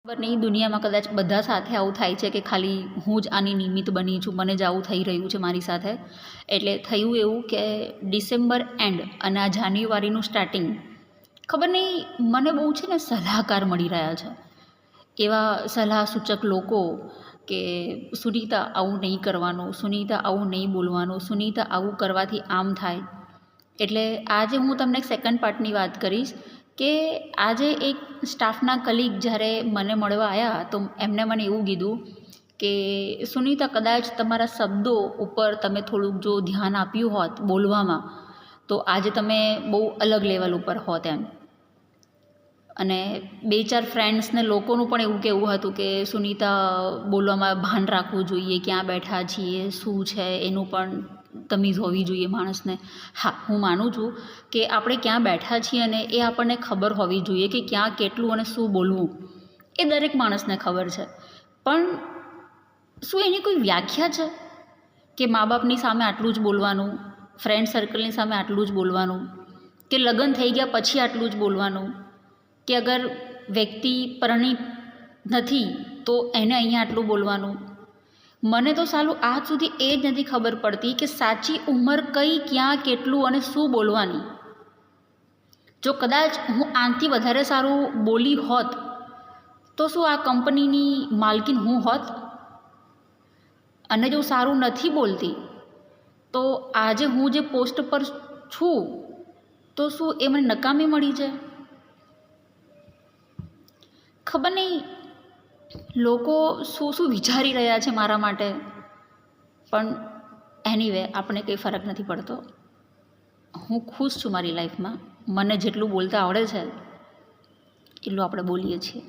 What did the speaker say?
ખબર નહીં દુનિયામાં કદાચ બધા સાથે આવું થાય છે કે ખાલી હું જ આની નિમિત્ત બની છું, મને જ આવું થઈ રહ્યું છે મારી સાથે. એટલે થયું એવું કે ડિસેમ્બર એન્ડ અને આ જાન્યુઆરીનું સ્ટાર્ટિંગ, ખબર નહીં મને બહુ છે ને સલાહકાર મળી રહ્યા છે. એવા સલાહ સૂચક લોકો કે સુનીતા આવું નહીં કરવાનું, સુનીતા આવું નહીં બોલવાનું, સુનીતા આવું કરવાથી આમ થાય. એટલે આજે હું તમને એક સેકન્ડ પાર્ટની વાત કરીશ કે આજે એક સ્ટાફના કલીગ જ્યારે મને મળવા આવ્યા તો એમને મને એવું કીધું કે સુનીતા, કદાચ તમારા શબ્દો ઉપર તમે થોડુંક જો ધ્યાન આપ્યું હોત બોલવામાં તો આજે તમે બહુ અલગ લેવલ ઉપર હોત એમ. અને 2-4 ફ્રેન્ડ્સને લોકોનું પણ એવું કહેવું હતું કે સુનીતા બોલવામાં ભાન રાખવું જોઈએ, ક્યાં બેઠા છીએ, શું છે એનું પણ તમીઝ હોવી જોઈએ માણસને. હા, હું માનું છું કે આપણે ક્યાં બેઠા છીએ અને એ આપણને ખબર હોવી જોઈએ કે ક્યાં કેટલું અને શું બોલવું, એ દરેક માણસને ખબર છે. પણ શું એની કોઈ વ્યાખ્યા છે કે મા બાપની સામે આટલું જ બોલવાનું, ફ્રેન્ડ સર્કલની સામે આટલું જ બોલવાનું, કે લગ્ન થઈ ગયા પછી આટલું જ બોલવાનું, કે અગર વ્યક્તિ પરિણીત નથી તો એને અહીંયા આટલું બોલવાનું? મને તો સાલું આજ સુધી એ જ નથી ખબર પડતી કે સાચી ઉંમર કઈ, ક્યાં, કેટલું અને શું બોલવાની. જો કદાચ હું આનાથી વધારે સારું બોલી હોત તો શું આ કંપનીની માલકીન હું હોત? અને જો સારું નથી બોલતી તો આજે હું જે પોસ્ટ પર છું તો શું એ મને નકામી મળી છે? ખબર નહીં લોકો શું શું વિચારી રહ્યા છે મારા માટે. પણ એનીવે આપણને કંઈ ફરક નથી પડતો. હું ખુશ છું મારી લાઈફમાં. મને જેટલું બોલતા આવડે છે એટલું આપણે બોલીએ છીએ.